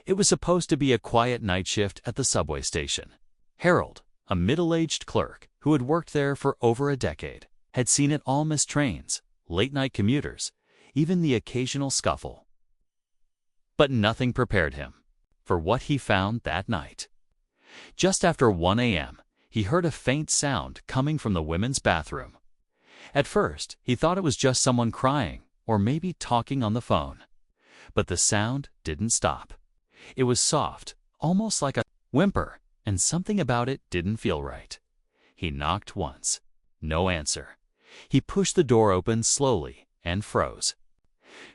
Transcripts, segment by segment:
It was supposed to be a quiet night shift at the subway station. Harold, a middle-aged clerk who had worked there for over a decade, had seen it all: missed trains, late-night commuters, even the occasional scuffle. But nothing prepared him for what he found that night. Just after 1 a.m., he heard a faint sound coming from the women's bathroom. At first, he thought it was just someone crying or maybe talking on the phone. But the sound didn't stop. It was soft, almost like a whimper, and something about it didn't feel right. He knocked once. No answer. He pushed the door open slowly and froze.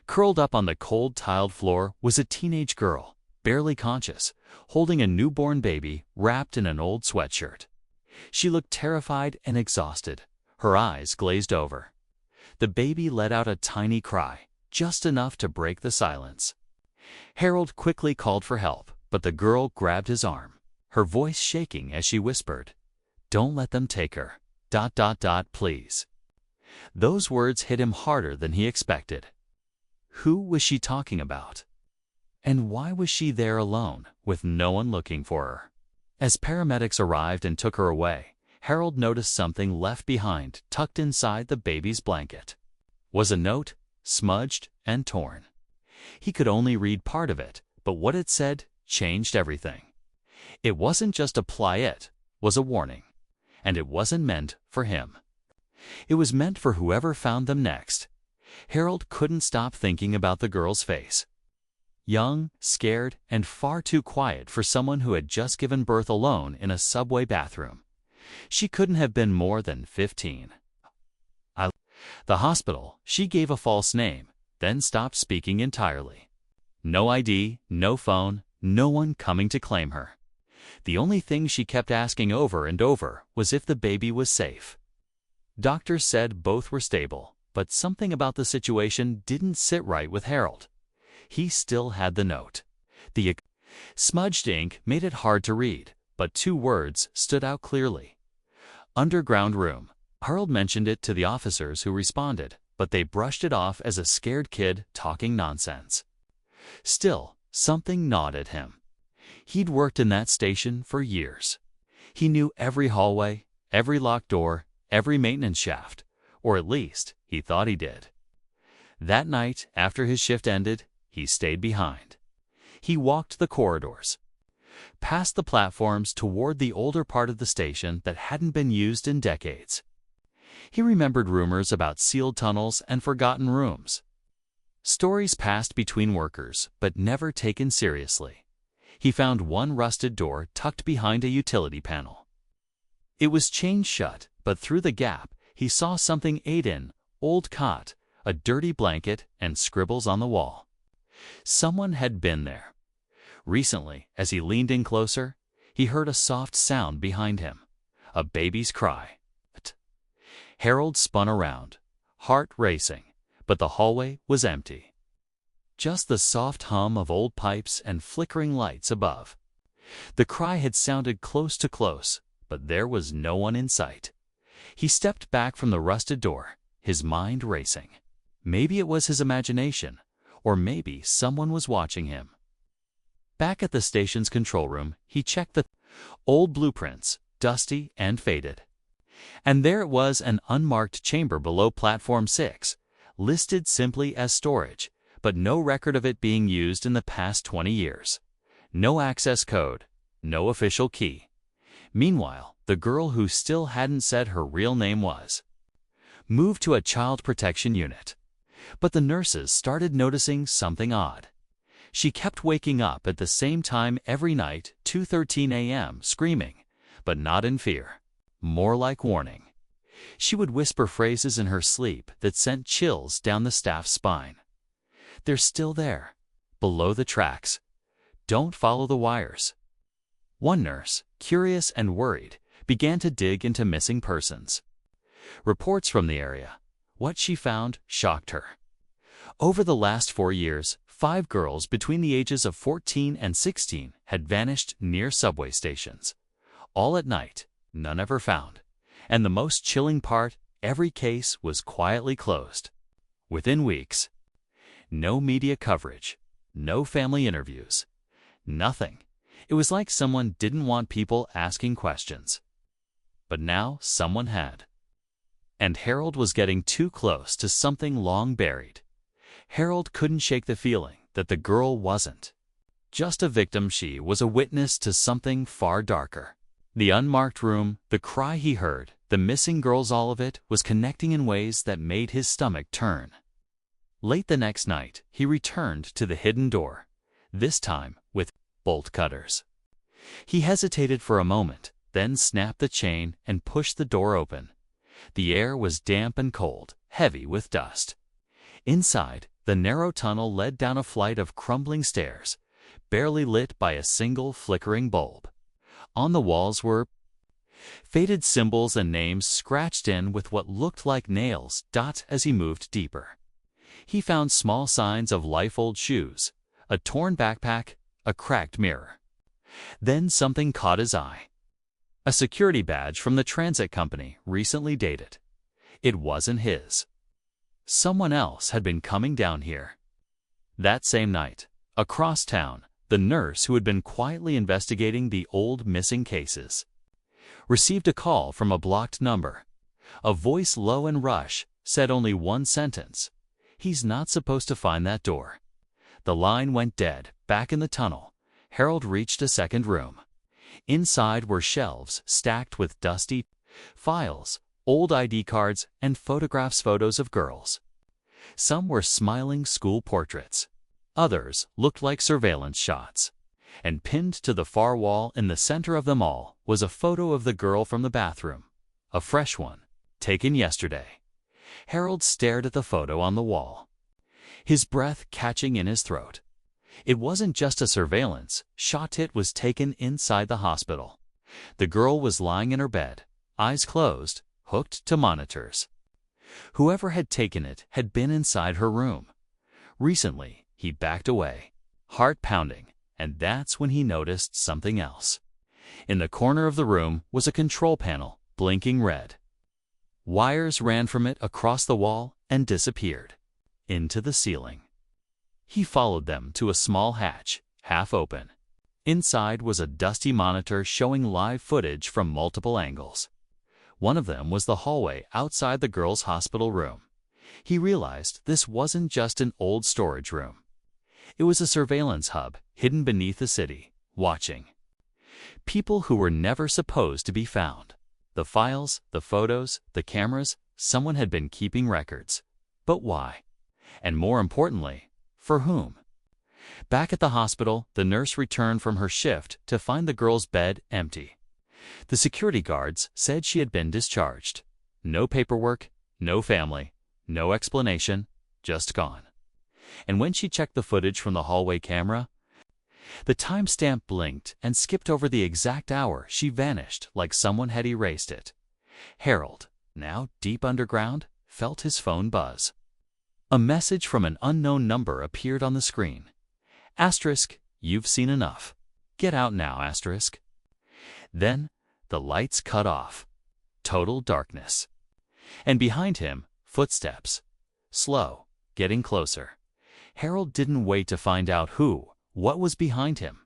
Curled up on the cold tiled floor was a teenage girl, barely conscious, holding a newborn baby wrapped in an old sweatshirt. She looked terrified and exhausted, her eyes glazed over. The baby let out a tiny cry, just enough to break the silence. Harold quickly called for help, but the girl grabbed his arm, her voice shaking as she whispered, "Don't let them take her. ... Please." Those words hit him harder than he expected. Who was she talking about? And why was she there alone, with no one looking for her? As paramedics arrived and took her away, Harold noticed something left behind, tucked inside the baby's blanket. Was a note, smudged and torn. He could only read part of it, but what it said changed everything. It wasn't just a "Apply it," was a warning. And it wasn't meant for him. It was meant for whoever found them next. Harold couldn't stop thinking about the girl's face. Young, scared, and far too quiet for someone who had just given birth alone in a subway bathroom. She couldn't have been more than 15. The hospital, she gave a false name, then stopped speaking entirely. No ID, no phone, no one coming to claim her. The only thing she kept asking over and over was if the baby was safe. Doctors said both were stable, but something about the situation didn't sit right with Harold. He still had the note. The smudged ink made it hard to read, but 2 words stood out clearly. Underground room. Harold mentioned it to the officers who responded, but they brushed it off as a scared kid talking nonsense. Still, something gnawed at him. He'd worked in that station for years. He knew every hallway, every locked door, every maintenance shaft, or at least he thought he did. That night, after his shift ended, he stayed behind. He walked the corridors, past the platforms toward the older part of the station that hadn't been used in decades. He remembered rumors about sealed tunnels and forgotten rooms. Stories passed between workers, but never taken seriously. He found one rusted door tucked behind a utility panel. It was chained shut, but through the gap, he saw something: old cot, a dirty blanket, and scribbles on the wall. Someone had been there. Recently, as he leaned in closer, he heard a soft sound behind him, a baby's cry. Harold spun around, heart racing, but the hallway was empty. Just the soft hum of old pipes and flickering lights above. The cry had sounded close to close, but there was no one in sight. He stepped back from the rusted door, his mind racing. Maybe it was his imagination, or maybe someone was watching him. Back at the station's control room, he checked the old blueprints, dusty and faded. And there it was, an unmarked chamber below Platform 6, listed simply as storage, but no record of it being used in the past 20 years. No access code, no official key. Meanwhile, the girl, who still hadn't said her real name, was moved to a child protection unit. But the nurses started noticing something odd. She kept waking up at the same time every night, 2:13 a.m., screaming, but not in fear. More like warning. She would whisper phrases in her sleep that sent chills down the staff's spine. "They're still there, below the tracks. Don't follow the wires." One nurse, curious and worried, began to dig into missing persons reports from the area. What she found shocked her. Over the last 4 years, 5 girls between the ages of 14 and 16 had vanished near subway stations. All at night, none ever found. And the most chilling part, every case was quietly closed. Within weeks. No media coverage, no family interviews, Nothing. It was like someone didn't want people asking questions. But now someone had. And Harold was getting too close to something long buried. Harold couldn't shake the feeling that the girl wasn't just a victim, she was a witness to something far darker. The unmarked room, the cry he heard, the missing girls, all of it was connecting in ways that made his stomach turn. Late the next night, he returned to the hidden door, this time with bolt cutters. He hesitated for a moment, then snapped the chain and pushed the door open. The air was damp and cold, heavy with dust. Inside, the narrow tunnel led down a flight of crumbling stairs, barely lit by a single flickering bulb. On the walls were faded symbols and names scratched in with what looked like nails. As he moved deeper, he found small signs of life-old shoes, a torn backpack, a cracked mirror. Then something caught his eye. A security badge from the transit company, recently dated. It wasn't his. Someone else had been coming down here. That same night, across town, the nurse who had been quietly investigating the old missing cases received a call from a blocked number. A voice, low and rush, said only one sentence: "He's not supposed to find that door." The line went dead. Back in the tunnel, Harold reached a second room. Inside were shelves stacked with dusty files, old ID cards, and photos of girls. Some were smiling school portraits. Others looked like surveillance shots. And pinned to the far wall in the center of them all was a photo of the girl from the bathroom, a fresh one, taken yesterday. Harold stared at the photo on the wall, his breath catching in his throat. It wasn't just a surveillance shot, it was taken inside the hospital. The girl was lying in her bed, eyes closed, hooked to monitors. Whoever had taken it had been inside her room. Recently, he backed away, heart pounding, and that's when he noticed something else. In the corner of the room was a control panel, blinking red. Wires ran from it across the wall and disappeared into the ceiling. He followed them to a small hatch, half open. Inside was a dusty monitor showing live footage from multiple angles. One of them was the hallway outside the girl's hospital room. He realized this wasn't just an old storage room. It was a surveillance hub hidden beneath the city, watching people who were never supposed to be found. The files, the photos, the cameras, someone had been keeping records. But why? And more importantly, for whom? Back at the hospital, the nurse returned from her shift to find the girl's bed empty. The security guards said she had been discharged. No paperwork, no family, no explanation, just gone. And when she checked the footage from the hallway camera, the timestamp blinked and skipped over the exact hour she vanished, like someone had erased it. Harold, now deep underground, felt his phone buzz. A message from an unknown number appeared on the screen. Asterisk, you've seen enough. Get out now, asterisk. Then the lights cut off. Total darkness. And behind him, footsteps. Slow, getting closer. Harold didn't wait to find out what was behind him.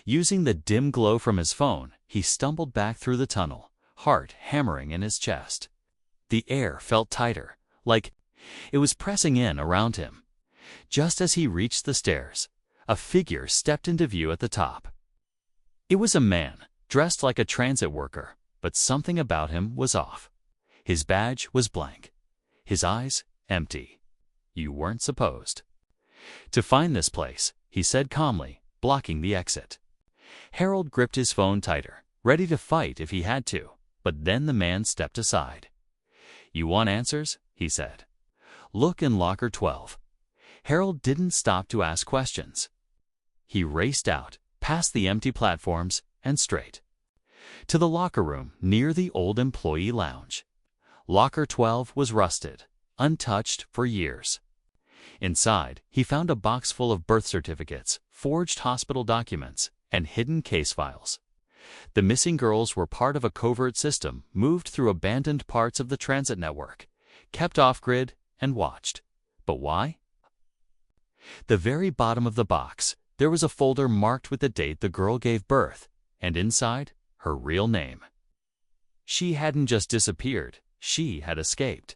Using the dim glow from his phone, he stumbled back through the tunnel, heart hammering in his chest. The air felt tighter, like it was pressing in around him. Just as he reached the stairs, a figure stepped into view at the top. It was a man, dressed like a transit worker, but something about him was off. His badge was blank. His eyes empty. You weren't supposed to find this place, he said calmly, blocking the exit. Harold gripped his phone tighter, ready to fight if he had to, but then the man stepped aside. You want answers? He said. Look in locker 12. Harold didn't stop to ask questions. He raced out, past the empty platforms, and straight to the locker room near the old employee lounge. Locker 12 was rusted, untouched for years. Inside, he found a box full of birth certificates, forged hospital documents, and hidden case files. The missing girls were part of a covert system moved through abandoned parts of the transit network, kept off-grid and watched. But why? The very bottom of the box, there was a folder marked with the date the girl gave birth, and inside, her real name. She hadn't just disappeared, she had escaped.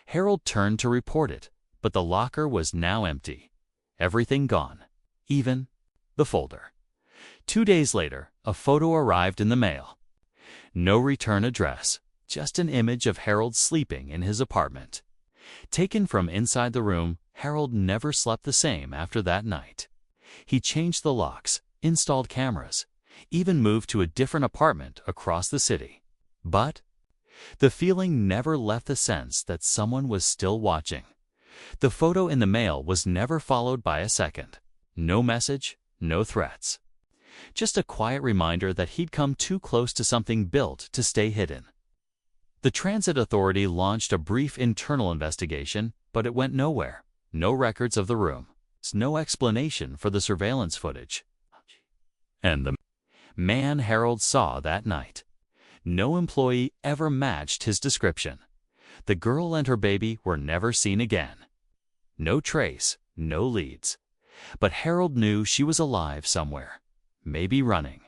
Harold turned to report it, but the locker was now empty. Everything gone, even the folder. 2 days later, a photo arrived in the mail. No return address, just an image of Harold sleeping in his apartment. Taken from inside the room, Harold never slept the same after that night. He changed the locks, installed cameras, even moved to a different apartment across the city. But the feeling never left the sense that someone was still watching. The photo in the mail was never followed by a second. No message, no threats. Just a quiet reminder that he'd come too close to something built to stay hidden. The Transit Authority launched a brief internal investigation, but it went nowhere. No records of the room. No explanation for the surveillance footage. And the man Harold saw that night. No employee ever matched his description. The girl and her baby were never seen again. No trace, no leads. But Harold knew she was alive somewhere. Maybe running,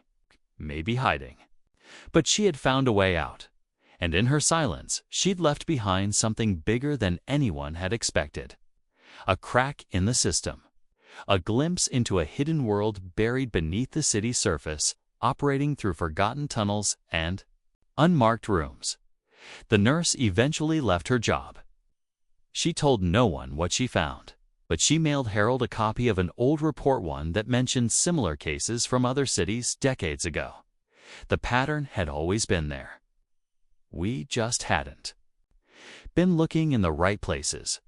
maybe hiding. But she had found a way out. And in her silence, she'd left behind something bigger than anyone had expected. A crack in the system. A glimpse into a hidden world buried beneath the city's surface, operating through forgotten tunnels and unmarked rooms. The nurse eventually left her job. She told no one what she found, but she mailed Harold a copy of an old report one that mentioned similar cases from other cities decades ago. The pattern had always been there. We just hadn't been looking in the right places.